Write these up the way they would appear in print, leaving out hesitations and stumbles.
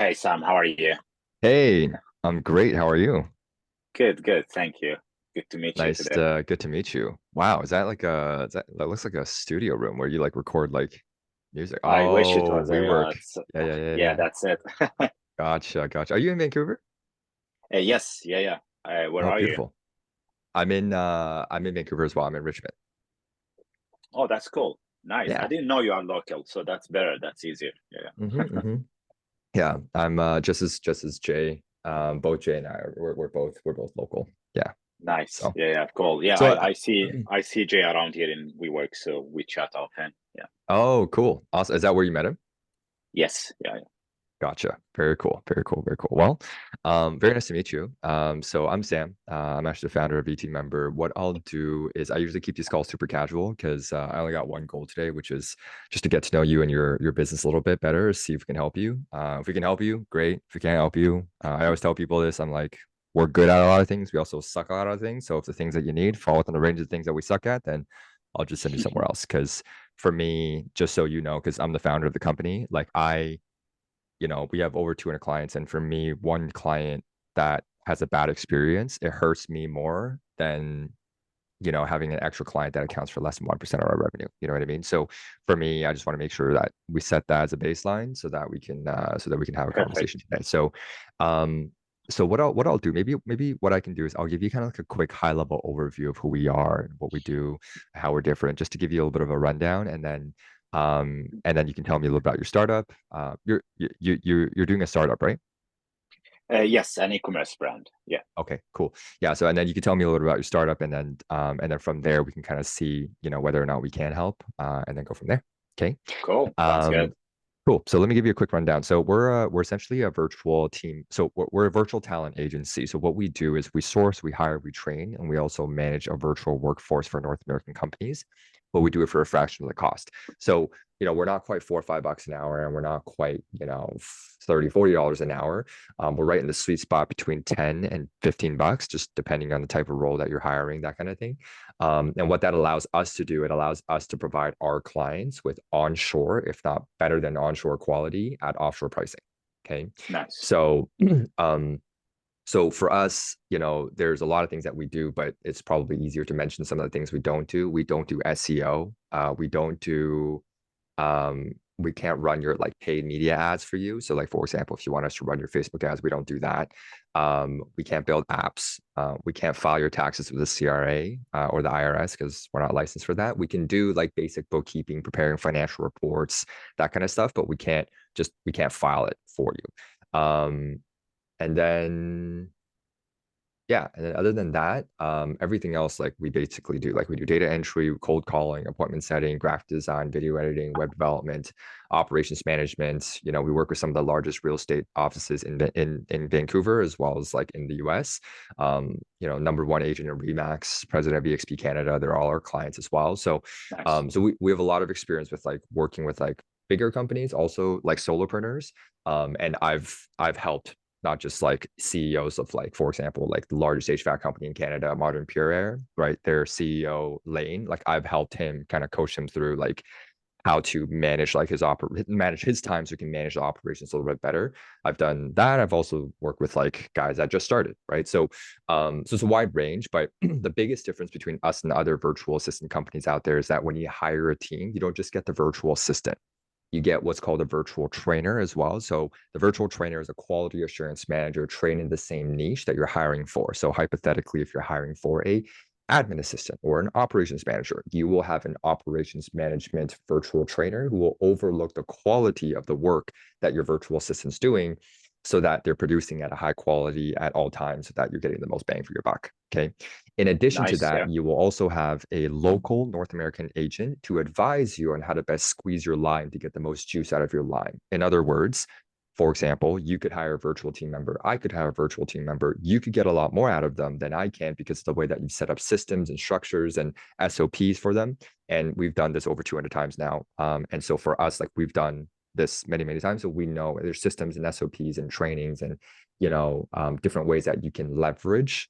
Hey Sam, how are you? Hey, I'm great. How are you? Good, good. Thank you. Good to meet you today. Good to meet you. Wow, is that like that looks like a studio room where you like record like music? I wish it Oh, was we a, work. yeah, Yeah. that's it. Gotcha. Are you in Vancouver? Yes, yeah, yeah. Where Oh, are you? beautiful. I'm in Vancouver as well. I'm in Richmond. Oh, that's cool. Nice. I Yeah. didn't know you are local, so that's better. That's easier. Yeah. hmm Yeah. I'm just as Jay. Both Jay and I are we're both local. Yeah. Nice. So Yeah, yeah, cool. Yeah, so I see Jay around here in WeWork, so we chat often. Yeah. oh, cool. Awesome. Is that where you met him? Yes. Yeah, Gotcha. Very cool. Well, very nice to meet you. So I'm Sam. I'm actually the founder of VT Member. What I'll do is I usually keep these calls super casual because I only got one goal today, which is just to get to know you and your business a little bit better, see if we can help you. If we can help you, great. If we can't help you, I always tell people this. I'm like, we're good at a lot of things. We also suck at a lot of things. So if the things that you need fall within the range of things that we suck at, then I'll just send you somewhere yeah. else. Because for me, just so you know, because I'm the founder of the company, like we have over 200 clients. And for me, one client that has a bad experience, it hurts me more than, having an extra client that accounts for less than 1% of our revenue. You know what I mean? So for me, I just want to make sure that we set that as a baseline so that we can have a Perfect. conversation today. Um, so what I'll do, maybe what I can do is I'll give you kind of like a quick high level overview of who we are and what we do, how we're different, just to give you a little bit of a rundown, and then you can tell me a little about your startup. You're doing a startup, right? Yes, an e-commerce brand. Yeah. Okay, cool. Yeah. So, and then you can tell me a little bit about your startup, and then from there we can kind of see, whether or not we can help, and then go from there. Okay. Cool. Sounds good. Um, cool. So let me give you a quick rundown. So we're essentially a virtual team. So we're a virtual talent agency. So what we do is we source, we hire, we train, and we also manage a virtual workforce for North American companies. But we do it for a fraction of the cost. So we're not quite $4 or $5 an hour, and we're not quite 30, $40 an hour. We're right in the sweet spot between 10 and $15, just depending on the type of role that you're hiring, that kind of thing. And what that allows us to do, it allows us to provide our clients with onshore, if not better than onshore quality at offshore pricing. Okay. Nice. So, um, so for us, there's a lot of things that we do, but it's probably easier to mention some of the things we don't do. We don't do SEO. We don't do we can't run your like paid media ads for you. So like for example, if you want us to run your Facebook ads, we don't do that. We can't build apps. We can't file your taxes with the CRA or the IRS because we're not licensed for that. We can do like basic bookkeeping, preparing financial reports, that kind of stuff, but we can't file it for you. And then yeah, and then other than that, everything else like we basically do. Like we do data entry, cold calling, appointment setting, graphic design, video editing, web development, operations management. We work with some of the largest real estate offices in Vancouver as well as like in the US. Number one agent in Remax, president of EXP Canada, they're all our clients as well. So Nice. so we have a lot of experience with like working with like bigger companies, also like solopreneurs. And I've helped not just like CEOs of like, for example, like the largest HVAC company in Canada, Modern Pure Air, right? Their CEO Lane, like I've helped him kind of coach him through like how to manage like manage his time so he can manage the operations a little bit better. I've done that. I've also worked with like guys that just started, right? So it's a wide range, but the biggest difference between us and other virtual assistant companies out there is that when you hire a team, you don't just get the virtual assistant, you get what's called a virtual trainer as well. So the virtual trainer is a quality assurance manager trained in the same niche that you're hiring for. So hypothetically, if you're hiring for a admin assistant or an operations manager, you will have an operations management virtual trainer who will overlook the quality of the work that your virtual assistant's doing so that they're producing at a high quality at all times so that you're getting the most bang for your buck. Okay. In addition to Nice. that, Yeah. you will also have a local North American agent to advise you on how to best squeeze your line to get the most juice out of your line. In other words, for example, you could hire a virtual team member. I could hire a virtual team member. You could get a lot more out of them than I can because of the way that you've set up systems and structures and SOPs for them. And we've done this over 200 times now. And so for us, like we've done this many, many times. So we know there's systems and SOPs and trainings and, different ways that you can leverage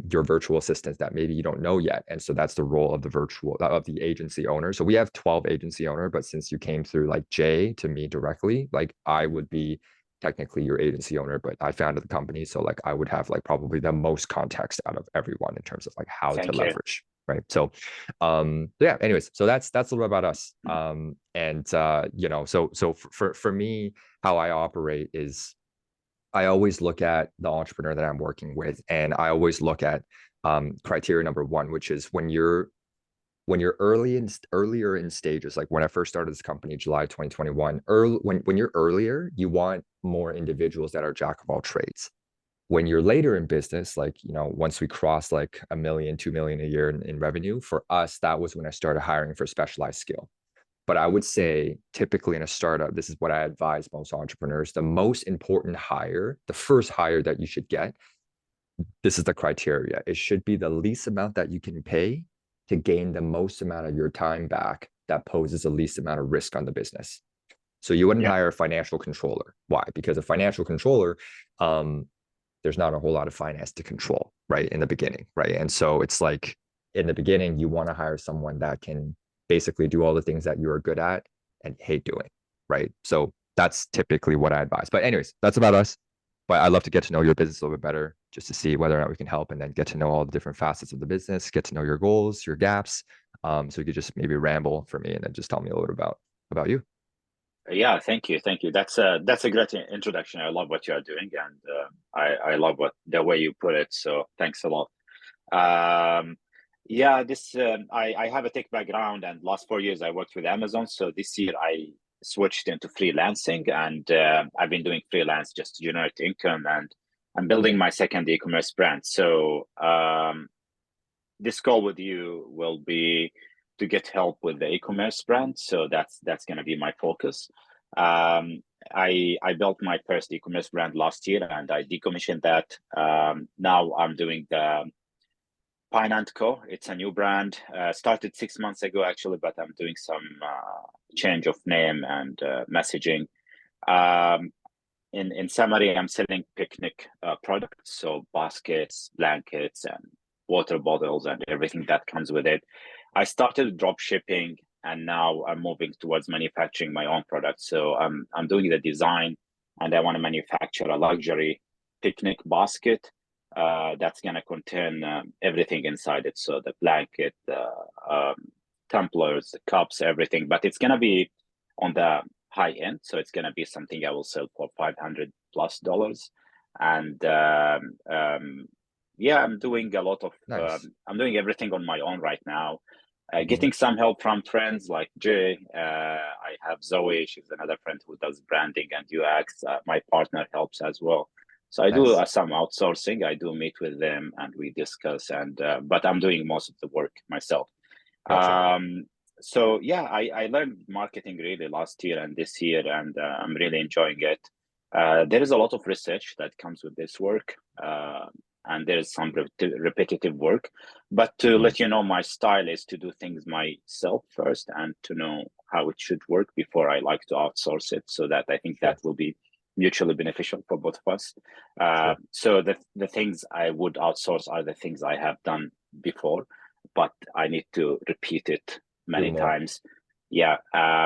your virtual assistants that maybe you don't know yet. And so that's the role of the agency owner. So we have 12 agency owner, but since you came through like Jay to me directly, like I would be technically your agency owner, but I founded the company. So like I would have like probably the most context out of everyone in terms of like how to Thank you. leverage. Right. So yeah, anyways, so that's a little bit about us. And you know, so for me, how I operate is I always look at the entrepreneur that I'm working with, and I always look at criteria number one, which is when you're earlier in stages, like when I first started this company, July 2021, when you're earlier, you want more individuals that are jack of all trades. When you're later in business, like, you know, once we cross like 1 million, 2 million a year in revenue, for us, that was when I started hiring for specialized skill. But I would say typically in a startup, this is what I advise most entrepreneurs, the most important hire, the first hire that you should get, this is the criteria. It should be the least amount that you can pay to gain the most amount of your time back that poses the least amount of risk on the business. So you wouldn't Yeah. hire a financial controller. Why? Because a financial controller, there's not a whole lot of finance to control, right? In the beginning, right? And so it's like in the beginning, you want to hire someone that can basically do all the things that you're good at and hate doing, right? So that's typically what I advise. But anyways, that's about us. But I'd love to get to know your business a little bit better, just to see whether or not we can help, and then get to know all the different facets of the business, get to know your goals, your gaps. So you could just maybe ramble for me and then just tell me a little bit about you. Yeah, thank you, thank you. That's a great introduction. I love what you are doing, and I love what the way you put it. So thanks a lot. Yeah, this I have a tech background, and last 4 years I worked with Amazon. So this year I switched into freelancing, and I've been doing freelance just to generate income, and I'm building my second e-commerce brand. So this call with you will be to get help with the e-commerce brand. So that's going to be my focus. I built my first e-commerce brand last year, and I decommissioned that. Now I'm doing the Pine and Co. It's a new brand. Started 6 months ago actually, but I'm doing some change of name and messaging. Um, in summary, I'm selling picnic products, so baskets, blankets, and water bottles, and everything that comes with it. I started drop shipping, and now I'm moving towards manufacturing my own products. So I'm doing the design, and I want to manufacture a luxury picnic basket that's going to contain everything inside it. So the blanket, the tumblers, the cups, everything. But it's going to be on the high end, so it's going to be something I will sell for $500+. And yeah, I'm doing a lot of Nice. I'm doing everything on my own right now. Mhm. Getting some help from friends like Jay. I have Zoe, she's another friend who does branding and UX. My partner helps as well. So I do Nice. some outsourcing. I do meet with them and we discuss, and but I'm doing most of the work myself. Gotcha. Um, so yeah, I learned marketing really last year and this year, and I'm really enjoying it. There is a lot of research that comes with this work, and there is some repetitive work. But to Mhm. let you know, my style is to do things myself first and to know how it should work before I like to outsource it, so that I think that Sure. will be mutually beneficial for both of us. Sure. So the things I would outsource are the things I have done before, but I need to repeat it Do many more. times. Yeah,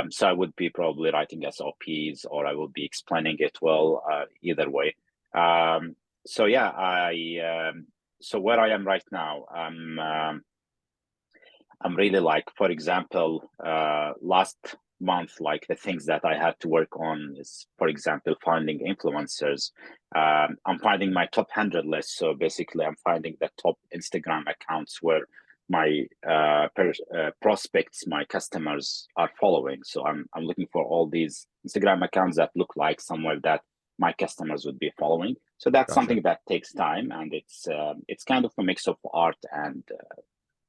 so I would be probably writing SOPs, or I will be explaining it well, either way. Um, so yeah, so where I am right now, I'm really like, for example, last month, like the things that I had to work on is, for example, finding influencers. I'm finding my top 100 list. So basically, I'm finding the top Instagram accounts where my prospects, my customers are following. So I'm looking for all these Instagram accounts that look like somewhere that my customers would be following. So that's Gotcha. something that takes time, and it's kind of a mix of art and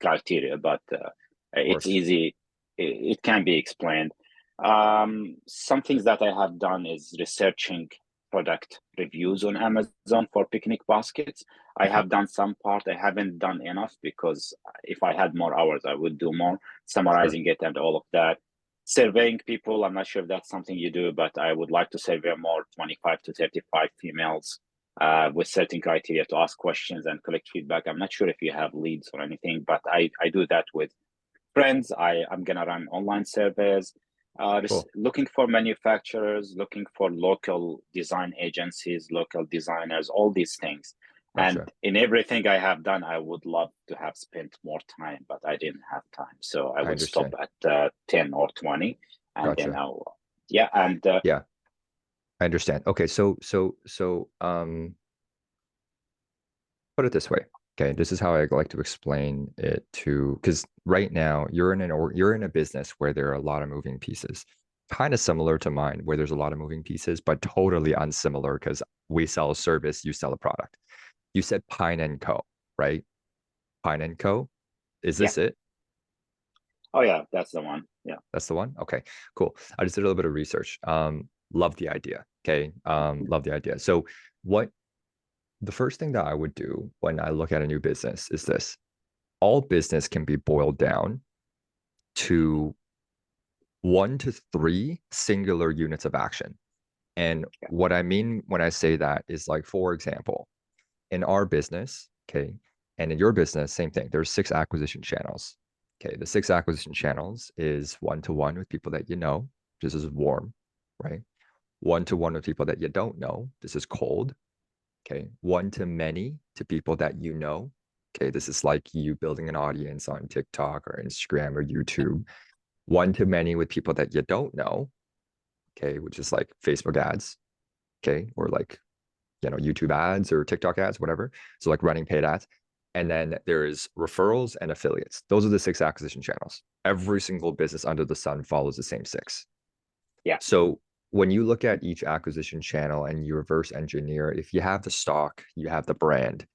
criteria, but Of it's course. easy. It can be explained. Some things that I have done is researching product reviews on Amazon for picnic baskets. I Mhm. have done some part. I haven't done enough, because if I had more hours, I would do more, Sure. summarizing it and all of that. Surveying people, I'm not sure if that's something you do, but I would like to survey more 25 to 35 females with certain criteria to ask questions and collect feedback. I'm not sure if you have leads or anything, but I do that with friends. I'm going to run online surveys. Cool. Looking for manufacturers, looking for local design agencies, local designers, all these things. And Gotcha. in everything I have done, I would love to have spent more time, but I didn't have time. So I I would stop understand. at 10 or 20. And then Gotcha. yeah. And Yeah, I understand. Okay, put it this way. Okay, this is how I like to explain it to, because right now you're in a business where there are a lot of moving pieces. Kind of similar to mine, where there's a lot of moving pieces, but totally unsimilar because we sell a service, you sell a product. You said Pine and Co, right? Pine and Co. Is yeah. this it? Oh, yeah, that's the one. Yeah. That's the one? Okay, cool. I just did a little bit of research. Love the idea. Okay. Love the idea. So what the first thing that I would do when I look at a new business is this. All business can be boiled down to 1 to 3 singular units of action. And Yeah. what I mean when I say that is like, for example, in our business, okay, and in your business, same thing. There's 6 acquisition channels. Okay, the 6 acquisition channels is 1 to 1 with people that you know. This is warm, right? 1 to 1 with people that you don't know. This is cold. Okay, 1 to many to people that you know. Okay, this is like you building an audience on TikTok or Instagram or YouTube. 1 to many with people that you don't know. Okay, which is like Facebook ads. Okay, or like YouTube ads or TikTok ads, whatever. So like running paid ads. And then there is referrals and affiliates. Those are the 6 acquisition channels. Every single business under the sun follows the same 6. Yeah. So when you look at each acquisition channel and you reverse engineer, if you have the stock, you have the brand,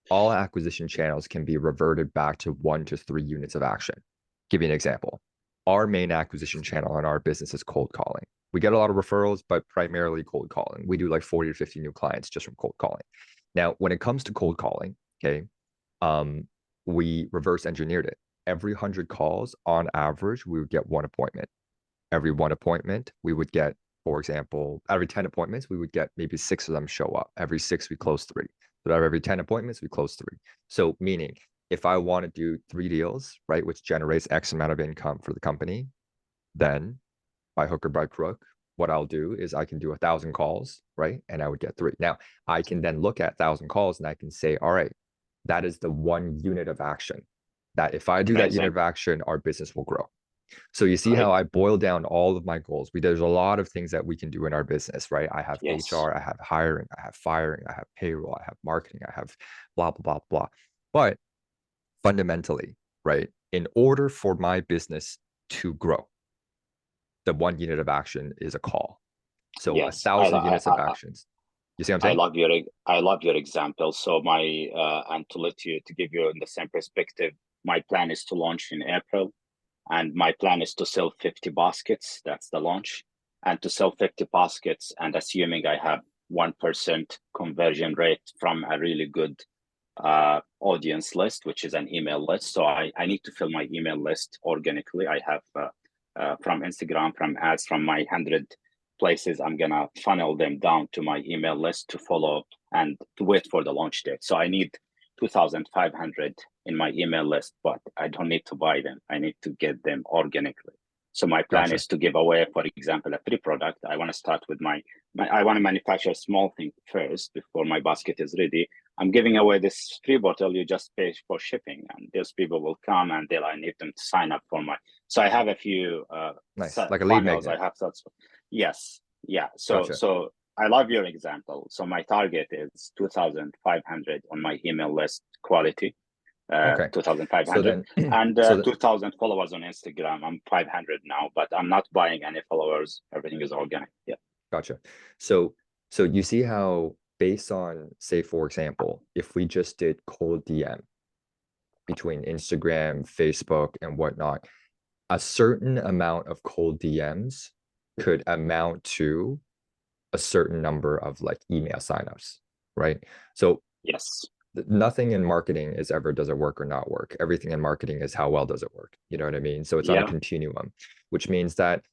all acquisition channels can be reverted back to 1 to 3 units of action. Give you an example. Our main acquisition channel in our business is cold calling. We get a lot of referrals, but primarily cold calling. We do like 40 to 50 new clients just from cold calling. Now, when it comes to cold calling, okay, we reverse engineered it. Every 100 calls, on average, we would get 1 appointment. Every 1 appointment, we would get, for example, every 10 appointments, we would get maybe 6 of them show up. Every 6, we close 3. So every 10 appointments, we close 3. So meaning if I want to do 3 deals, right, which generates X amount of income for the company, then by hook or by crook, what I'll do is I can do 1,000 calls, right? And I would get 3. Now I can then look at 1,000 calls and I can say, all right, that is the 1 unit of action that if I do that unit Amazing. of action, our business will grow. So you see how Great. I boil down all of my goals. There's a lot of things that we can do in our business, right? I have Yes. HR, I have hiring, I have firing, I have payroll, I have marketing, I have blah, blah, blah, blah. But fundamentally, right, in order for my business to grow, the 1 unit of action is a call. So a Yes. thousand units of actions. You see what I'm I saying? love your I love your example. So my and to let you to give you in the same perspective, my plan is to launch in April, and my plan is to sell 50 baskets. That's the launch, and to sell 50 baskets, and assuming I have 1% conversion rate from a really good audience list, which is an email list. So I need to fill my email list organically. I have from Instagram, from ads, from my 100 places, I'm gonna funnel them down to my email list to follow and to wait for the launch date. So I need 2,500 in my email list, but I don't need to buy them. I need to get them organically. So my plan Gotcha. is to give away, for example, a free product. I want to start with I want to manufacture a small thing first before my basket is ready. I'm giving away this free bottle. You just pay for shipping, and those people will come and I need them to sign up for my. So I have a few Nice. Like a lead funnels. I magnet. have such. Yes, yeah. So Gotcha. I love your example. So my target is 2,500 on my email list quality, Okay. So 2,500, then, and so that 2,000 followers on Instagram. I'm 500 now, but I'm not buying any followers. Everything is organic. Yeah. gotcha. So so you see how based on, say, for example, if we just did cold DM between Instagram, Facebook, and whatnot, a certain amount of cold DMs could amount to a certain number of like email signups, right? So Yes. nothing in marketing is ever does it work or not work. Everything in marketing is how well does it work. You know what I mean? So it's on a Yeah. continuum, which means that,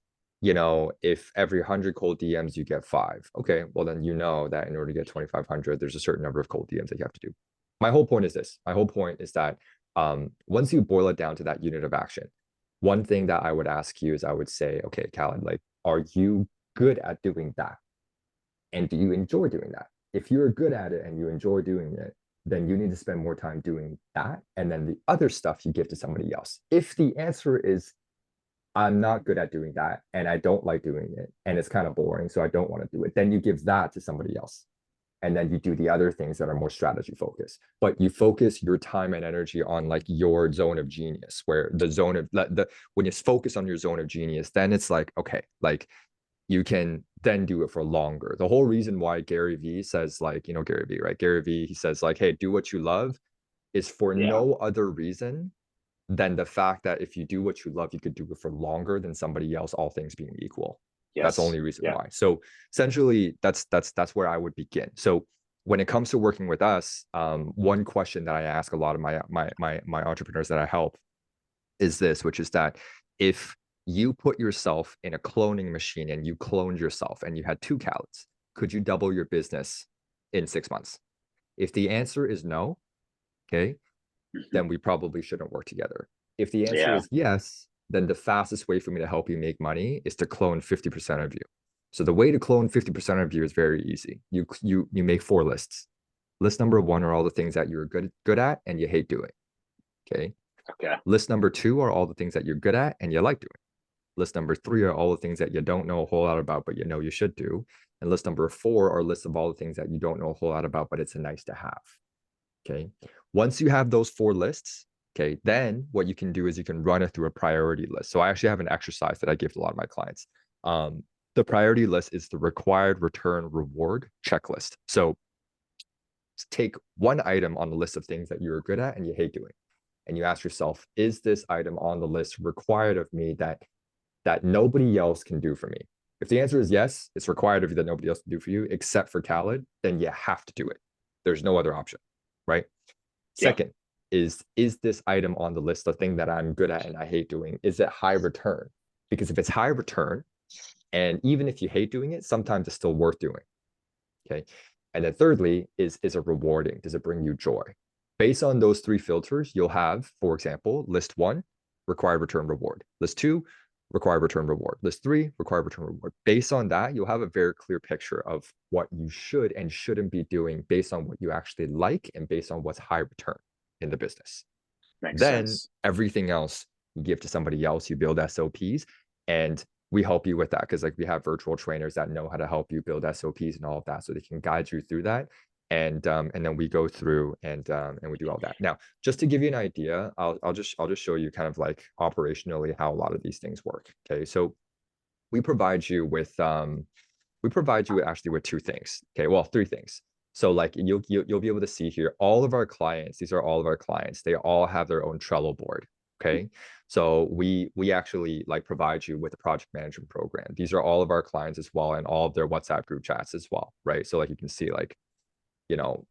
if every 100 cold DMs you get 5, okay, well then you know that in order to get 2,500, there's a certain number of cold DMs that you have to do. My whole point is this. My whole point is that once you boil it down to that unit of action, one thing that I would ask you is I would say, okay, Khaled, like, are you good at doing that? And do you enjoy doing that? If you're good at it and you enjoy doing it, then you need to spend more time doing that. And then the other stuff you give to somebody else. If the answer is, I'm not good at doing that and I don't like doing it and it's kind of boring, so I don't want to do it, then you give that to somebody else. And then you do the other things that are more strategy focused. But you focus your time and energy on like your zone of genius, where the zone of when you focus on your zone of genius, then it's like, okay, like you can then do it for longer. The whole reason why Gary Vee says, like, you know, Gary Vee, right? Gary Vee, he says, like, hey, do what you love, is for Yeah. no other reason than the fact that if you do what you love, you could do it for longer than somebody else, all things being equal. That's the Yes. only reason Yeah. why. So essentially, that's where I would begin. So when it comes to working with us, one question that I ask a lot of my entrepreneurs that I help is this, which is that if you put yourself in a cloning machine and you cloned yourself and you had two Khalids, could you double your business in 6 months? If the answer is no, okay, Mhm. then we probably shouldn't work together. If the answer Yeah. is yes, then the fastest way for me to help you make money is to clone 50% of you. So the way to clone 50% of you is very easy. You make 4 lists. List number 1 are all the things that you're good at and you hate doing. Okay. Okay. List number 2 are all the things that you're good at and you like doing. List number 3 are all the things that you don't know a whole lot about, but you know you should do. And list number 4 are lists of all the things that you don't know a whole lot about, but it's a nice to have. Okay. Once you have those 4 lists, okay, then what you can do is you can run it through a priority list. So I actually have an exercise that I give to a lot of my clients. The priority list is the required return reward checklist. So take one item on the list of things that you're good at and you hate doing. And you ask yourself, is this item on the list required of me that nobody else can do for me? If the answer is yes, it's required of you that nobody else can do for you, except for Khaled, then you have to do it. There's no other option, right? Yeah. Second is this item on the list the thing that I'm good at and I hate doing? Is it high return? Because if it's high return, and even if you hate doing it, sometimes it's still worth doing. Okay. And then thirdly is it rewarding? Does it bring you joy? Based on those 3 filters, you'll have, for example, list 1, required return reward. List 2, required return reward. List 3, required return reward. Based on that, you'll have a very clear picture of what you should and shouldn't be doing based on what you actually like and based on what's high return in the business. Makes Then sense. everything else you give to somebody else, you build SOPs, and we help you with that because like we have virtual trainers that know how to help you build SOPs and all of that, so they can guide you through that. And then we go through and we do all that. Now, just to give you an idea, I'll just show you kind of like operationally how a lot of these things work. Okay, so we provide you with actually with 2 things. Okay, well, 3 things. So like you'll be able to see here all of our clients. These are all of our clients. They all have their own Trello board. Okay, so we actually like provide you with a project management program. These are all of our clients as well, and all of their WhatsApp group chats as well, right? So like you can see like, you know,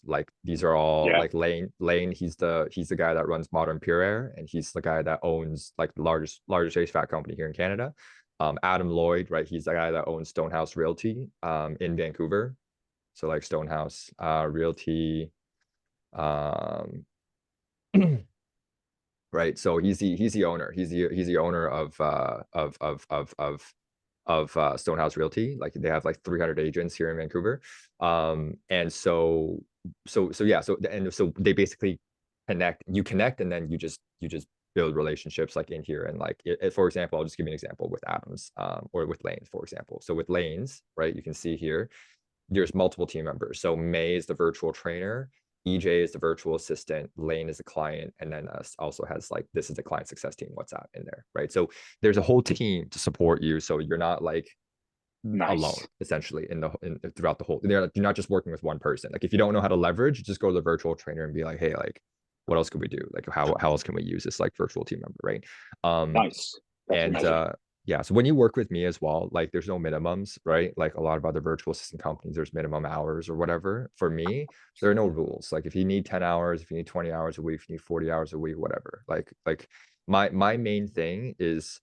like these are all Yeah. like Lane. He's the guy that runs Modern Pure Air, and he's the guy that owns like the largest HVAC company here in Canada. Adam Lloyd, right? He's the guy that owns Stonehouse Realty in Vancouver. So like Stonehouse Realty, um, right? So he's the owner. He's the owner of Stonehouse Realty. Like they have like 300 agents here in Vancouver. And so yeah. So they basically connect, and then you just build relationships like in here. And like for example, I'll just give you an example with Adams or with Lanes, for example. So with Lanes, right? You can see here there's multiple team members. So May is the virtual trainer, EJ is the virtual assistant, Lane is the client, and then us also has like this is the client success team WhatsApp in there, right? So there's a whole team to support you, so you're not like alone Nice. essentially throughout the whole. You're not just working with one person. Like if you don't know how to leverage, just go to the virtual trainer and be like, hey, like what else could we do? Like how else can we use this like virtual team member, right? Nice. That's And amazing. yeah, so when you work with me as well, like there's no minimums, right? Like a lot of other virtual assistant companies, there's minimum hours or whatever. For me, there are no rules. Like if you need 10 hours, if you need 20 hours a week, if you need 40 hours a week, whatever. Like my main thing is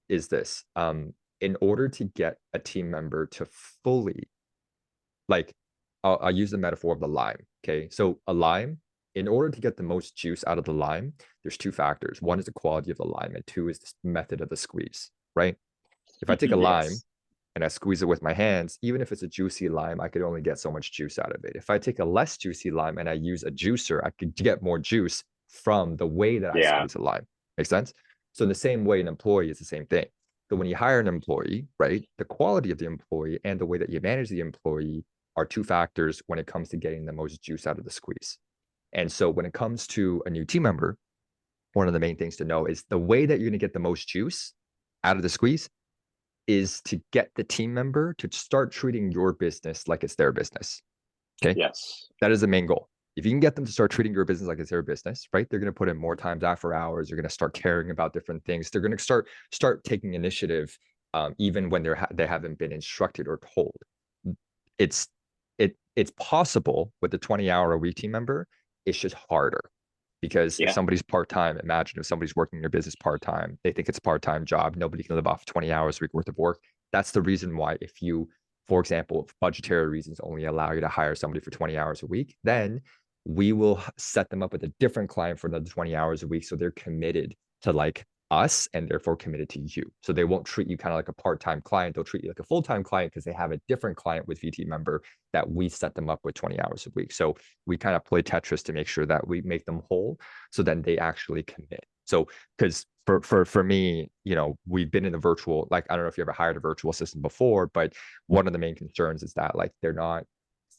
this. In order to get a team member to fully like I'll use the metaphor of the lime. Okay. So a lime, in order to get the most juice out of the lime, there's two factors. One is the quality of the lime, and two is the method of the squeeze, right? If I take a lime Yes. and I squeeze it with my hands, even if it's a juicy lime, I could only get so much juice out of it. If I take a less juicy lime and I use a juicer, I could get more juice from the way that I Yeah. squeeze a lime. Make sense? So in the same way, an employee is the same thing. So when you hire an employee, right, the quality of the employee and the way that you manage the employee are two factors when it comes to getting the most juice out of the squeeze. And so when it comes to a new team member, one of the main things to know is the way that you're going to get the most juice out of the squeeze is to get the team member to start treating your business like it's their business. Okay. Yes. That is the main goal. If you can get them to start treating your business like it's their business, right? They're going to put in more times after hours. They're going to start caring about different things. They're going to start taking initiative, even when they haven't been instructed or told. It's it's possible with the 20-hour-a-week team member. It's just harder because if Yeah. somebody's part-time, imagine if somebody's working their business part-time, they think it's a part-time job. Nobody can live off 20 hours a week worth of work. That's the reason why if you, for example, if budgetary reasons only allow you to hire somebody for 20 hours a week, then we will set them up with a different client for another 20 hours a week. So they're committed to like us and therefore committed to you. So they won't treat you kind of like a part-time client. They'll treat you like a full-time client because they have a different client with VT member that we set them up with 20 hours a week. So we kind of play Tetris to make sure that we make them whole. So then they actually commit. So because for me, you know, we've been in the virtual, like, I don't know if you ever hired a virtual assistant before, but one of the main concerns is that like they're not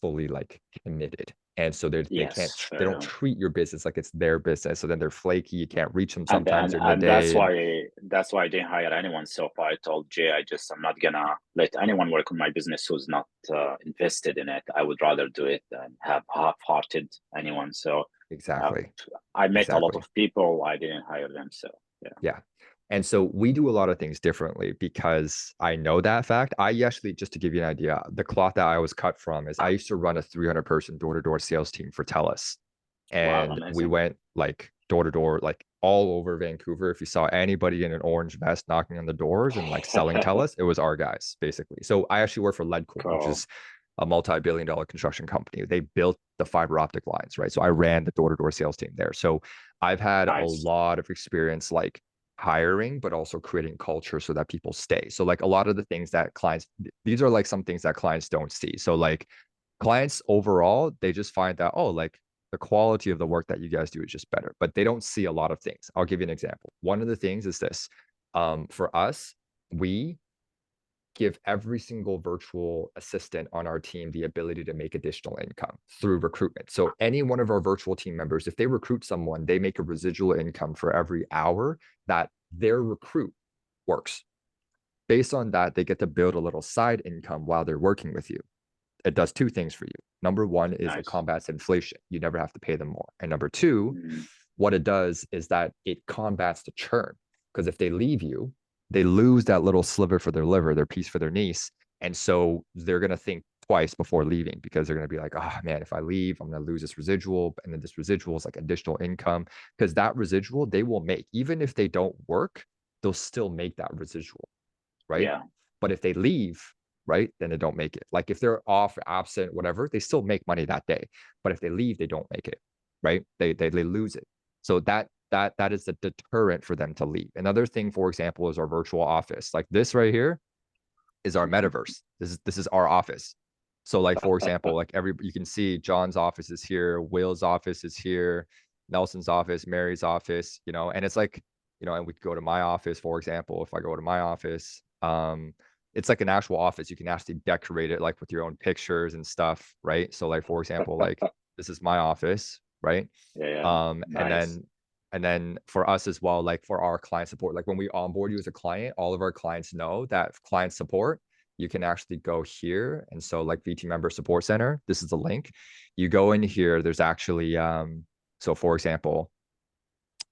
fully like committed. And so they can't Yes. they don't treat your business like it's their business. So then they're flaky. You can't reach them and sometimes and during the and day. And that's why I didn't hire anyone so far. I told Jay, I'm not gonna let anyone work on my business who's not invested in it. I would rather do it than have half-hearted anyone. So uh, exactly. I met a lot Exactly. of people. I didn't hire them. So yeah. Yeah. And so we do a lot of things differently because I know that fact. I actually, just to give you an idea, the cloth that I was cut from is I used to run a 300-person door-to-door sales team for TELUS. Wow, And we amazing. went like door to door, like all over Vancouver. If you saw anybody in an orange vest knocking on the doors and like selling TELUS, it was our guys, basically. So I actually work for Leadcore, which Cool. is a multi-billion-dollar construction company. They built the fiber optic lines, right? So I ran the door-to-door sales team there. So I've had a Nice. lot of experience like hiring, but also creating culture so that people stay. So like a lot of the things that clients, these are like some things that clients don't see. So like clients overall, they just find that, oh, like the quality of the work that you guys do is just better, but they don't see a lot of things. I'll give you an example. One of the things is this. For us, we give every single virtual assistant on our team the ability to make additional income through recruitment. So any one of our virtual team members, if they recruit someone, they make a residual income for every hour that their recruit works. Based on that, they get to build a little side income while they're working with you. It does two things for you. Number one is it Nice. combats inflation. You never have to pay them more. And number two, Mm, what it does is that it combats the churn. Because if they leave you, they lose that little sliver for their liver, their piece for their niece. And so they're going to think twice before leaving because they're going to be like, oh man, if I leave, I'm going to lose this residual. And then this residual is like additional income because that residual they will make. Even if they don't work, they'll still make that residual, right? yeah. But if they leave, right, then they don't make it. Like if they're off, absent, whatever, they still make money that day. But if they leave, they don't make it, right? They lose it. So that is the deterrent for them to leave. Another thing, for example, is our virtual office. Like this right here is our metaverse. This is our office. So like for example, like you can see John's office is here, Will's office is here, Nelson's office, Mary's office, you know, and it's like, you know, and we could go to my office, for example, if I go to my office, it's like an actual office. You can actually decorate it like with your own pictures and stuff, right? So like for example, like this is my office, right? Yeah, yeah. Um, and Nice. then and then for us as well, like for our client support, like when we onboard you as a client, all of our clients know that client support, you can actually go here. And so like VT member support center, this is the link. You go in here, there's actually so for example,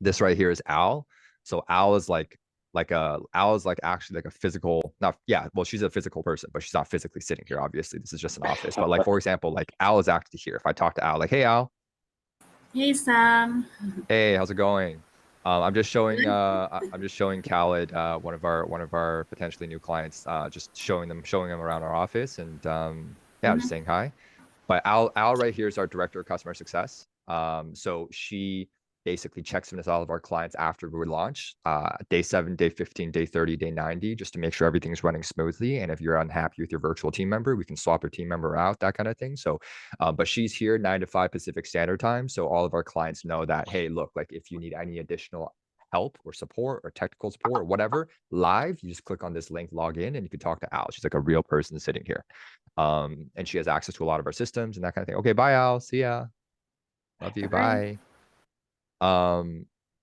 this right here is Al. So Al is Al is like actually like a physical, not yeah, well, she's a physical person, but she's not physically sitting here. Obviously, this is just an office. But like for example, like Al is actually here. If I talk to Al, like, hey Al, Hey Sam. hey, how's it going? I'm just showing Khaled, one of our potentially new clients, just showing them around our office and yeah, just Mhm. saying hi. But Al right here is our director of customer success. So she basically checks in with all of our clients after we launch, day 7, day 15, day 30, day 90, just to make sure everything's running smoothly. And if you're unhappy with your virtual team member, we can swap your team member out, that kind of thing. So, but she's here 9 to 5 Pacific Standard Time. So all of our clients know that, hey, look, like if you need any additional help or support or technical support or whatever live, you just click on this link, log in, and you can talk to Al. She's like a real person sitting here. And she has access to a lot of our systems and that kind of thing. Okay, bye, Al. See ya. Love you. Bye.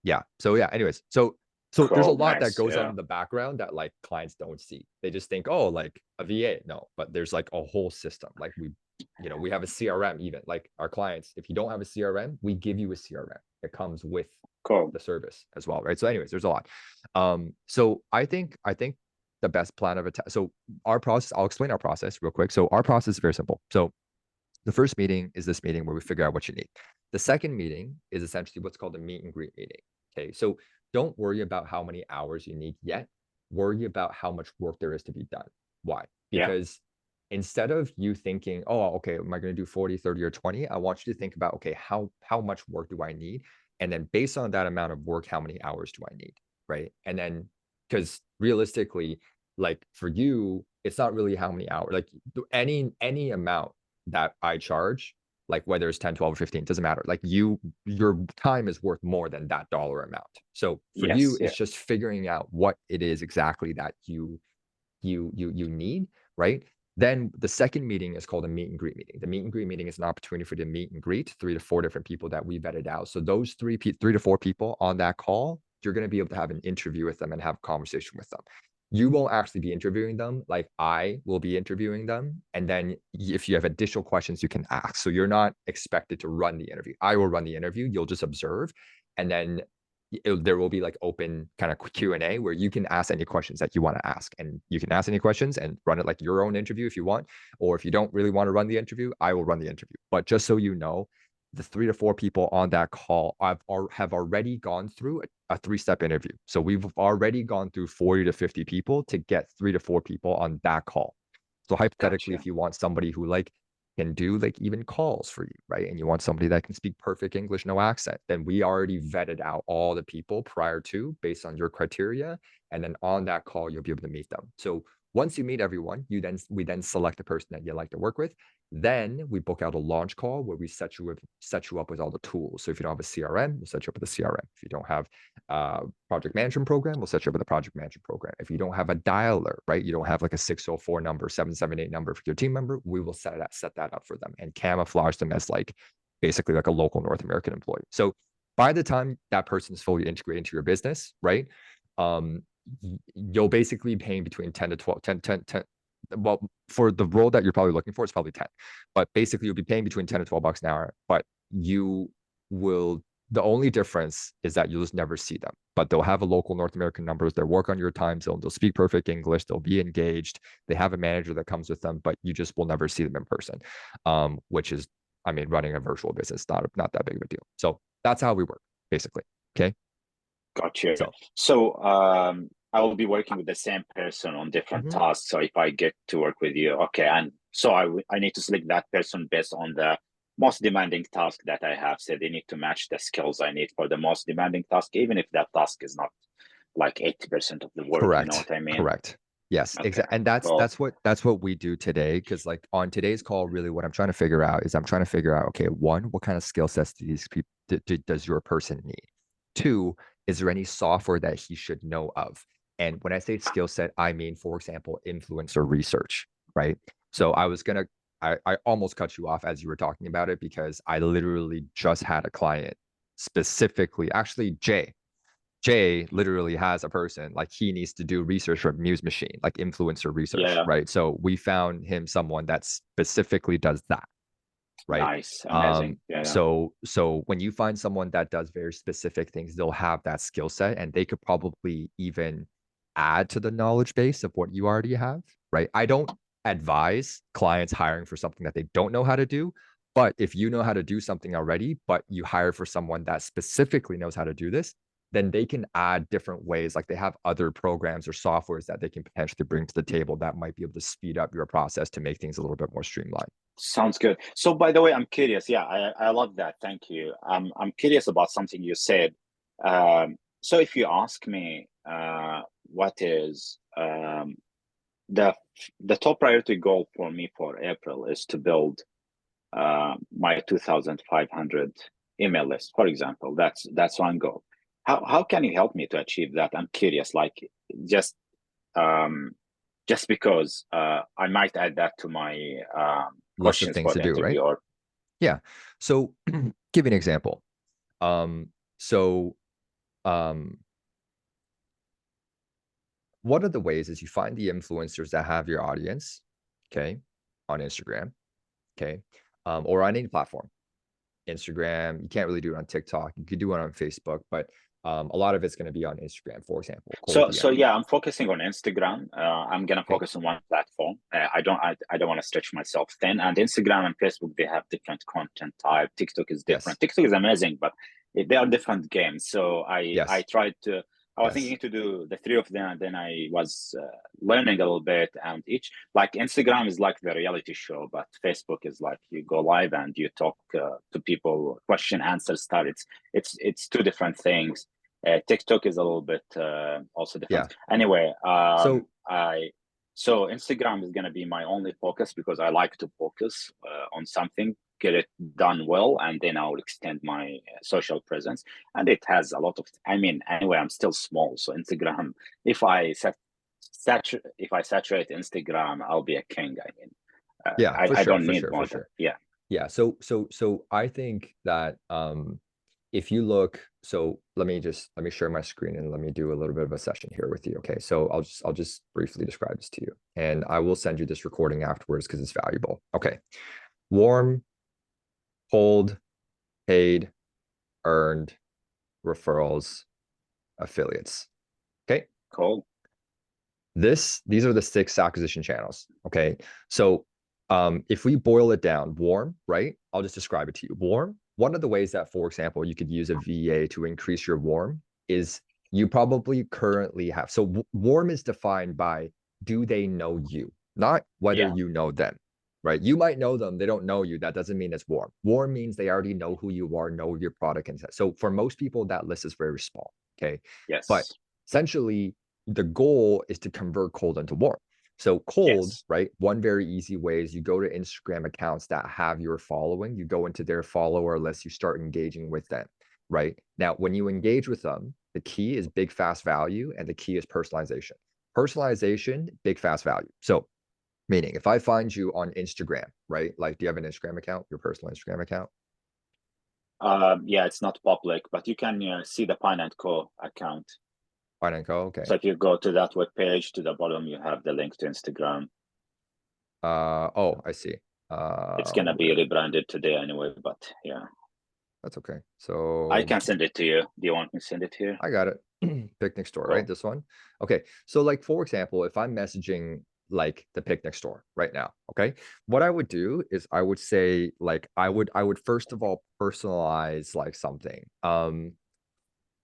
Yeah. So yeah, anyways, so there's a Cool, lot that nice, goes on yeah. in the background that like clients don't see. They just think, oh, like a VA. No, but there's like a whole system. Like we have a CRM. Even like our clients, if you don't have a CRM, we give you a CRM. It comes with Cool. the service as well, right? So anyways, there's a lot. So I think the best plan of attack. So our process, I'll explain our process real quick. So our process is very simple. So the first meeting is this meeting where we figure out what you need. The second meeting is essentially what's called a meet and greet meeting. Okay, so don't worry about how many hours you need yet. Worry about how much work there is to be done. Why? Yeah. Because instead of you thinking, oh, okay, am I going to do 40, 30, or 20? I want you to think about, okay, how much work do I need? And then based on that amount of work, how many hours do I need? Right. And then because realistically, like for you, it's not really how many hours, like any amount that I charge, like whether it's 10, 12, or 15, doesn't matter. Like your time is worth more than that dollar amount. So for you, Yes, yeah. it's just figuring out what it is exactly that you need, right? Then the second meeting is called a meet and greet meeting. The meet and greet meeting is an opportunity for you to meet and greet 3 to 4 different people that we vetted out. So those 3 to 4 people on that call, you're going to be able to have an interview with them and have a conversation with them. You won't actually be interviewing them, like I will be interviewing them. And then if you have additional questions, you can ask. So you're not expected to run the interview. I will run the interview. You'll just observe. And then there will be like open kind of Q&A where you can ask any questions that you want to ask, and you can ask any questions and run it like your own interview if you want, or if you don't really want to run the interview, I will run the interview. But just so you know, the 3 to 4 people on that call have already gone through a 3-step interview. So we've already gone through 40 to 50 people to get 3 to 4 people on that call. So hypothetically, Gotcha. if you want somebody who like can do like even calls for you, right? And you want somebody that can speak perfect English, no accent, then we already vetted out all the people prior to based on your criteria. And then on that call, you'll be able to meet them. So once you meet everyone, we then select a person that you like to work with. Then we book out a launch call where we set you up with all the tools. So if you don't have a CRM, we'll set you up with a CRM. If you don't have a project management program, we'll set you up with a project management program. If you don't have a dialer, right? You don't have like a 604 number, 778 number for your team member, we will set that up for them and camouflage them as like basically like a local North American employee. So by the time that person is fully integrated into your business, right? You'll basically be paying between 10 to 12, 10. Well, for the role that you're probably looking for, it's probably 10, but basically you'll be paying between 10 to 12 bucks an hour, but the only difference is that you'll just never see them, but they'll have a local North American numbers. They'll work on your time zone. They'll speak perfect English. They'll be engaged. They have a manager that comes with them, but you just will never see them in person, which is, I mean, running a virtual business, not that big of a deal. So that's how we work, basically. Okay. Gotcha. So I will be working with the same person on different tasks. So if I get to work with you, okay, and so I need to select that person based on the most demanding task that I have. So they need to match the skills I need for the most demanding task, even if that task is not like 80% of the work. Correct. You know what I mean? Correct. Yes, Okay, exactly. And cool. that's what we do today. Because like on today's call, really what I'm trying to figure out is okay, one, what kind of skill sets do these people does your person need? 2, is there any software that he should know of? And when I say skill set, I mean, for example, influencer research, right? So I almost cut you off as you were talking about it because I literally just had a client specifically, actually, Jay literally has a person like he needs to do research for Muse Machine, like influencer research, Yeah. right? So we found him someone that specifically does that, right? Nice, amazing. Yeah. So when you find someone that does very specific things, they'll have that skill set, and they could probably even add to the knowledge base of what you already have, right? I don't advise clients hiring for something that they don't know how to do, but if you know how to do something already, but you hire for someone that specifically knows how to do this, then they can add different ways. Like they have other programs or softwares that they can potentially bring to the table that might be able to speed up your process to make things a little bit more streamlined. Sounds good. So by the way, I'm curious. Yeah, I love that. Thank you. I'm curious about something you said. So if you ask me, what is the top priority goal for me for April is to build my 2,500 email list, for example. That's one goal. How can you help me to achieve that? I'm curious. Like just because I might add that to my List of questions things for to the do, right? interview. Or Yeah. So give you an example. One of the ways is you find the influencers that have your audience, okay, on Instagram, okay, or on any platform. Instagram, you can't really do it on TikTok. You could do it on Facebook, but a lot of it's going to be on Instagram, for example. so yeah, I'm focusing on Instagram. I'm gonna Okay. focus on one platform. I don't want to stretch myself thin. And Instagram and Facebook, they have different content type. TikTok is different. Yes. TikTok is amazing, but they are different games. So I Yes. tried to. I was Yes. thinking to do the three of them, and then I was learning a little bit. And each, like Instagram is like the reality show, but Facebook is like you go live and you talk to people, question answer style. It's two different things. TikTok is a little bit also different. Yeah. Anyway, So so Instagram is gonna be my only focus because I like to focus on something, get it done well, and then I'll extend my social presence. And it has a lot of. I mean, anyway, I'm still small, so Instagram. If I saturate Instagram, I'll be a king. I mean, yeah, for I sure, don't for need sure, more for than sure. yeah. Yeah. So I think that if you look, so let me share my screen and let me do a little bit of a session here with you. Okay. So I'll just briefly describe this to you, and I will send you this recording afterwards because it's valuable. Okay. Warm, cold, paid, earned, referrals, affiliates. Okay. Cool. These are the 6 acquisition channels. Okay. So if we boil it down, warm, right? I'll just describe it to you. Warm, one of the ways that, for example, you could use a VA to increase your warm is you probably currently have. So warm is defined by, do they know you? Not whether Yeah. you know them, right? You might know them. They don't know you. That doesn't mean it's warm. Warm means they already know who you are, know your product. And so for most people, that list is very small. Okay. Yes. But essentially, the goal is to convert cold into warm. So cold, Yes. right? One very easy way is you go to Instagram accounts that have your following, you go into their follower list, you start engaging with them, right? Now, when you engage with them, the key is big, fast value, and the key is personalization. Personalization, big, fast value. So meaning if I find you on Instagram, right? Like, do you have an Instagram account, your personal Instagram account? Yeah, it's not public, but you can see the Pine & Co account. Fine & Co, okay. So if you go to that web page, to the bottom, you have the link to Instagram. Oh, I see. It's gonna be rebranded today anyway, but yeah. That's okay. So I can send it to you. Do you want me to send it here? I got it. Picnic store, Cool. right? This one. Okay. So like, for example, if I'm messaging like the picnic store right now, okay, what I would do is I would say like, I would first of all personalize like something.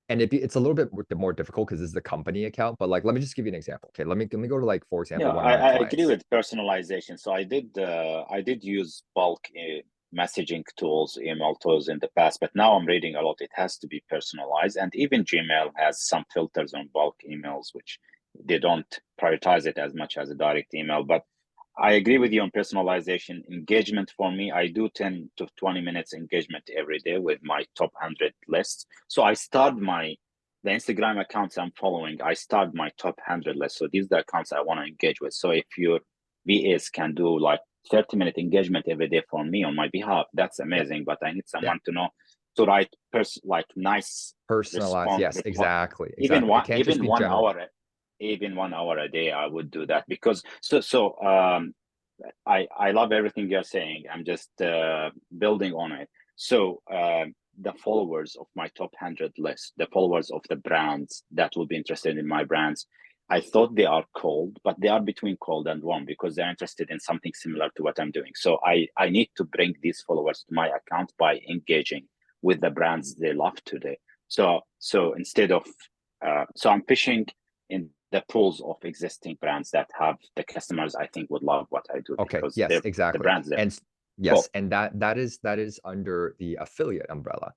And it's a little bit more difficult because this is the company account, but like, let me just give you an example. Okay. Let me go to like, for example, Yeah, one of my I agree clients. with personalization. So I did use bulk messaging tools, email tools in the past, but now I'm reading a lot. It has to be personalized, and even Gmail has some filters on bulk emails, which they don't prioritize it as much as a direct email. But I agree with you on personalization. Engagement for me, I do 10 to 20 minutes engagement every day with my top 100 lists. So I start the Instagram accounts I'm following, I start my top 100 list. So these are the accounts I want to engage with. So if your VAs can do like 30-minute engagement every day for me on my behalf, that's amazing. But I need someone to know to write like nice Personalized. Yes, exactly. even Exactly. It can't just even be 1 general. hour, even 1 hour a day, I would do that because I love everything you're saying. I'm just building on it. So the followers of my top 100 list, the followers of the brands that will be interested in my brands, I thought they are cold, but they are between cold and warm because they're interested in something similar to what I'm doing. So I need to bring these followers to my account by engaging with the brands they love today. So instead of so I'm fishing in the pools of existing brands that have the customers I think would love what I do Okay, because yes, the exactly. brands there. And yes, Cool. and that is under the affiliate umbrella.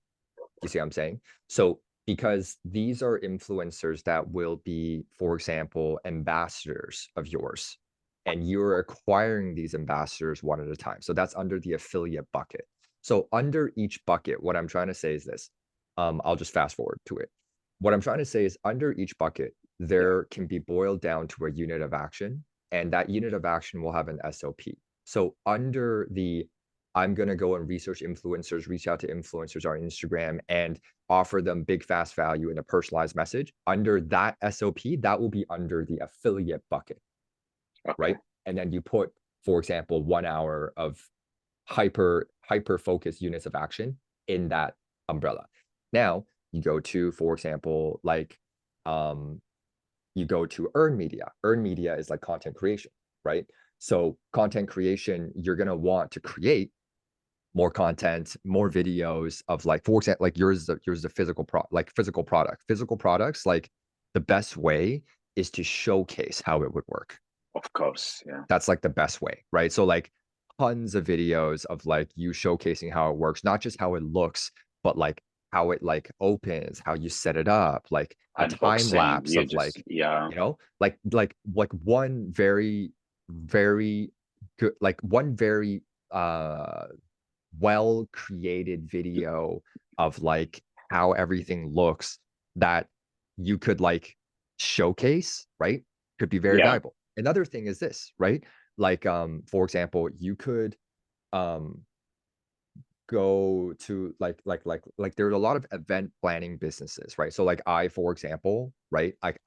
You see what I'm saying? So because these are influencers that will be, for example, ambassadors of yours, and you're acquiring these ambassadors one at a time. So that's under the affiliate bucket. So under each bucket, what I'm trying to say is this. I'll just fast forward to it. What I'm trying to say is under each bucket, there can be boiled down to a unit of action, and that unit of action will have an SOP. So under the I'm going to go and research influencers, reach out to influencers on Instagram and offer them big, fast value in a personalized message. Under that SOP, that will be under the affiliate bucket, right? And then you put, for example, 1 hour of hyper focused units of action in that umbrella. Now you go to, for example, like you go to earned media. Earned media is like content creation, right? So content creation, you're going to want to create more content, more videos of like, for example, like yours is a physical product. Physical products, like the best way is to showcase how it would work. Of course, yeah. That's like the best way, right? So like tons of videos of like you showcasing how it works, not just how it looks, but like how it like opens, how you set it up, like a time lapse of like, yeah, like one very, very good, like one very well created video of like how everything looks that you could like showcase, right? Could be very valuable. Another thing is this, right? Like for example, you could go to like there's a lot of event planning businesses, right? So like for example, right? Like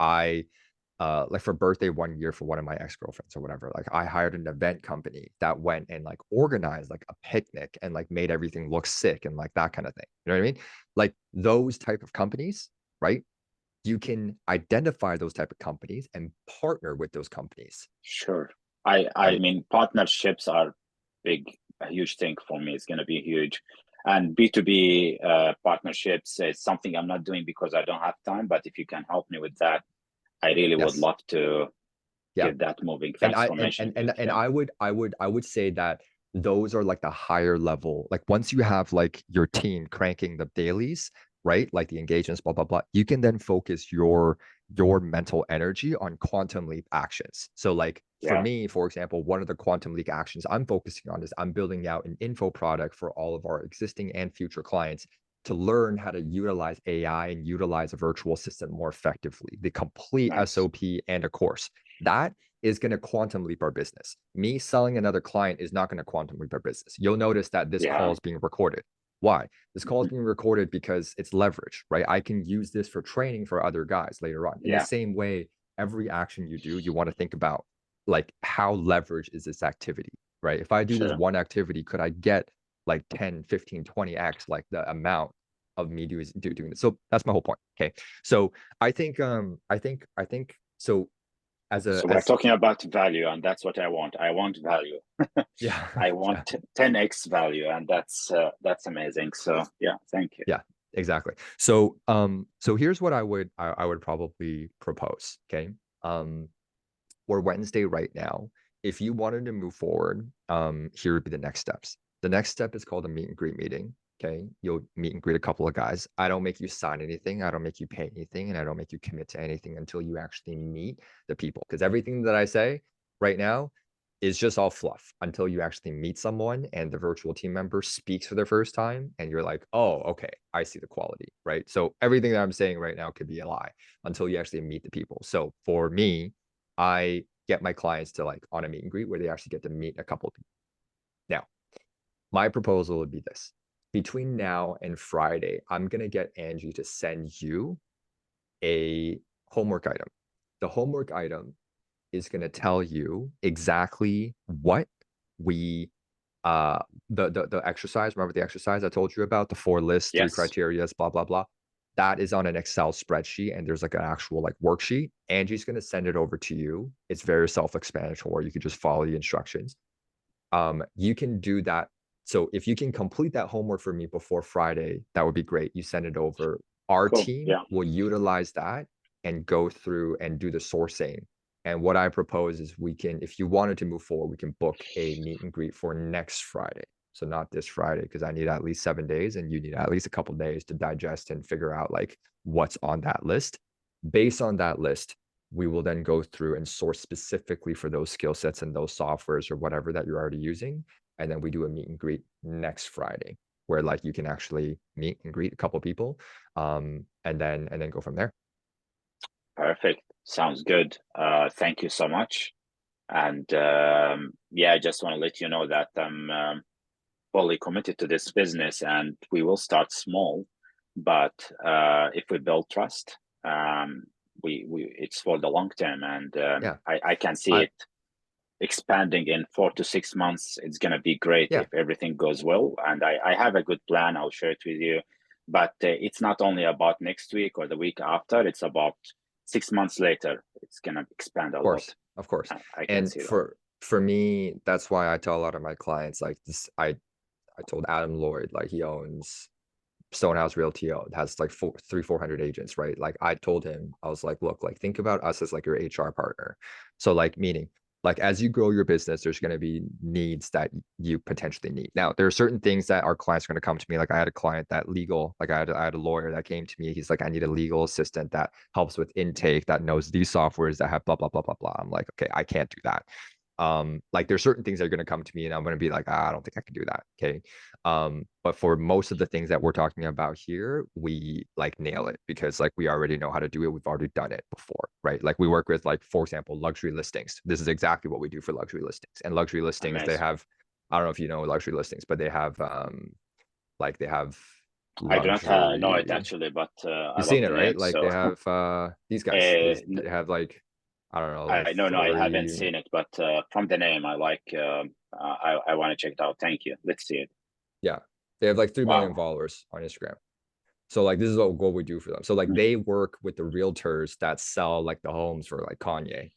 for birthday 1 year for one of my ex-girlfriends or whatever, like I hired an event company that went and like organized like a picnic and like made everything look sick and like that kind of thing. You know what I mean? Like those type of companies, right? You can identify those type of companies and partner with those companies. Sure. I mean, partnerships are a huge thing for me. It's going to be huge. And B2B partnerships is something I'm not doing because I don't have time. But if you can help me with that, I really would love to get that moving. Thanks for mentioning it. And I would say that those are like the higher level. Like once you have like your team cranking the dailies, right? Like the engagements, blah, blah, blah. You can then focus your mental energy on quantum leap actions. So like for me, for example, one of the quantum leap actions I'm focusing on is I'm building out an info product for all of our existing and future clients to learn how to utilize AI and utilize a virtual assistant more effectively, the complete SOP and a course. That is going to quantum leap our business. Me selling another client is not going to quantum leap our business. You'll notice that this call is being recorded. Why? This call is being recorded because it's leverage, right? I can use this for training for other guys later on. In the same way, every action you do, you want to think about like how leverage is this activity, right? If I do this one activity, could I get like 10, 15, 20x like the amount of me doing this? So that's my whole point. Okay. So I think so we're talking about value, and that's what I want. I want value. Yeah. I want 10x value, and that's amazing. So yeah, thank you. Yeah, exactly. So so here's what I would probably propose. Okay. We're Wednesday right now. If you wanted to move forward, here would be the next steps. The next step is called a meet and greet meeting. Okay. You'll meet and greet a couple of guys. I don't make you sign anything. I don't make you pay anything. And I don't make you commit to anything until you actually meet the people. Because everything that I say right now is just all fluff until you actually meet someone and the virtual team member speaks for the first time. And you're like, oh, okay, I see the quality, right? So everything that I'm saying right now could be a lie until you actually meet the people. So for me, I get my clients to like on a meet and greet where they actually get to meet a couple of people. Now, my proposal would be this. Between now and Friday, I'm going to get Angie to send you a homework item. The homework item is going to tell you exactly what we the exercise. Remember the exercise I told you about, the 4 lists, 3 criteria, blah blah blah. That is on an Excel spreadsheet, and there's like an actual like worksheet. Angie's going to send it over to you. It's very self-explanatory. You can just follow the instructions. You can do that. So if you can complete that homework for me before Friday, that would be great. You send it over Our Cool. team Yeah. will utilize that and go through and do the sourcing. And what I propose is we can, if you wanted to move forward, we can book a meet and greet for next Friday. So not this Friday, because I need at least 7 days and you need at least a couple days to digest and figure out like what's on that list. Based on that list, we will then go through and source specifically for those skill sets and those softwares or whatever that you're already using. And then we do a meet and greet next Friday where like you can actually meet and greet a couple people, and then go from there. Perfect. Sounds good. Thank you so much. And yeah, I just want to let you know that I'm fully committed to this business, and we will start small. But if we build trust, we it's for the long term, and Yeah. I can see it expanding in 4 to 6 months. It's gonna be great Yeah. if everything goes well. And I have a good plan. I'll share it with you. But it's not only about next week or the week after. It's about 6 months later. It's gonna expand a lot. Of course. I can And see that. for me, that's why I tell a lot of my clients like this. I told Adam Lloyd, like he owns Stonehouse Realty, has like 400 agents, right? Like I told him, I was like, look, like think about us as like your HR partner. So like meaning like as you grow your business, there's going to be needs that you potentially need. Now, there are certain things that our clients are going to come to me. Like I had a client that legal, like I had a lawyer that came to me. He's like, I need a legal assistant that helps with intake, that knows these softwares that have blah, blah, blah, blah, blah. I'm like, okay, I can't do that. Like there's certain things that are going to come to me and I'm going to be like, I don't think I can do that. Okay. But for most of the things that we're talking about here, we like nail it because like we already know how to do it. We've already done it before, right? Like we work with like, for example, luxury listings. This is exactly what we do for luxury listings. And luxury listings, they Amazing. have, I don't know if you know luxury listings, but they have like they have I do not know it luxury. actually, but I You've love seen the it, right? name. Like So they have these guys. They have like, I don't know, like no, I haven't 30. seen it, but from the name, I like. I want to check it out. Thank you. Let's see it. Yeah. They have like 3 million Wow. followers on Instagram. So like this is what we do for them. So like they work with the realtors that sell like the homes for like Kanye.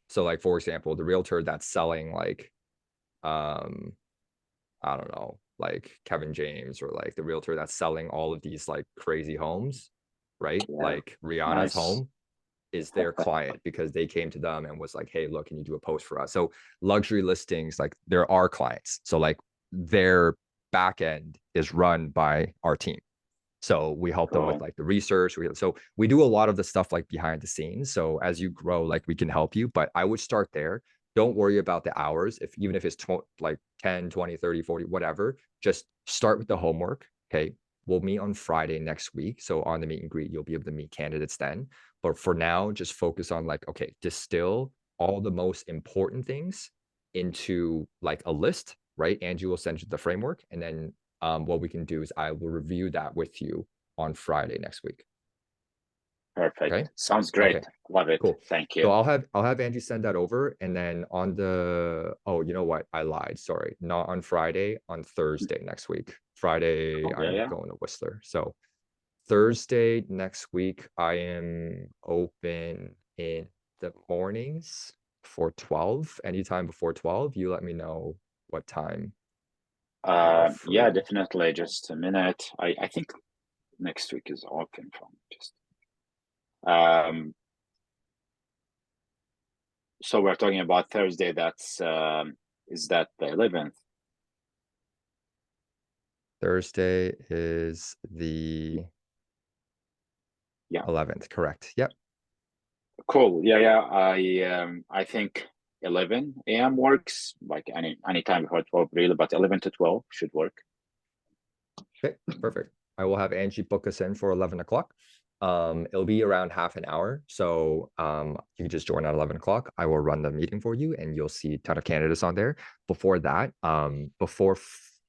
So like for example, the realtor that's selling like I don't know, like Kevin James, or like the realtor that's selling all of these like crazy homes, right? Yeah. Like Rihanna's Nice. home is their client because they came to them and was like, hey, look, can you do a post for us? So luxury listings, like there are clients. So like their back end is run by our team. So we help them with Cool. like the research. So we do a lot of the stuff like behind the scenes. So as you grow, like we can help you, but I would start there. Don't worry about the hours. If even if it's like 10, 20, 30, 40, whatever, just start with the homework. Okay. We'll meet on Friday next week. So on the meet and greet, you'll be able to meet candidates then. But for now, just focus on like, okay, distill all the most important things into like a list, right? Angie will send you the framework, and then what we can do is I will review that with you on Friday next week. Perfect. Okay. Sounds great. Okay. Love it. Cool. Thank you. So I'll have Angie send that over, and then on the you know what? I lied. Sorry. Not on Friday, on Thursday next week. Friday, Oh, I'm yeah. going to Whistler. So Thursday next week, I am open in the mornings for 12. Anytime before 12, you let me know what time. Yeah, definitely. Just a minute. I think next week is open from just. So we're talking about Thursday. That's is that the 11th? Thursday is the 11th, correct? Yep. Cool. Yeah. I think 11 a.m. works. Like any time before 12, really, but 11 to 12 should work. Okay, perfect. I will have Angie book us in for 11 o'clock. It'll be around half an hour. So you can just join at 11 o'clock. I will run the meeting for you and you'll see a ton of candidates on there. Before that,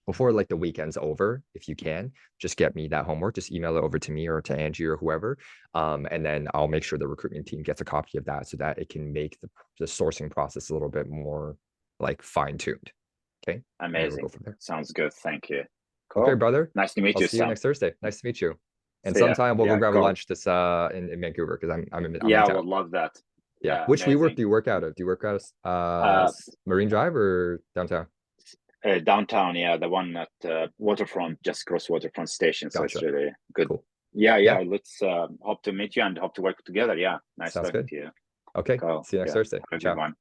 before like the weekend's over, if you can, just get me that homework. Just email it over to me or to Angie or whoever. And then I'll make sure the recruitment team gets a copy of that so that it can make the sourcing process a little bit more like fine-tuned. Okay. Amazing. We'll go from there. Sounds good. Thank you. Cool. Okay, brother. Nice to meet I'll you, see you Sam. next Thursday. Nice to meet you. And See ya. sometime we'll go grab a cool. lunch this in Vancouver because I'm in Yeah, I town. would love that. Yeah. Which amazing. do you work out of? Do you work out of Marine Drive or downtown? Downtown, yeah, the one at waterfront, just cross waterfront station. So Gotcha. it's really good. Cool. Yeah. Let's hope to meet you and hope to work together. Yeah. Nice Sounds talking good. to you. Okay. Cool. See you next Yeah. Thursday. Have a Ciao. good one.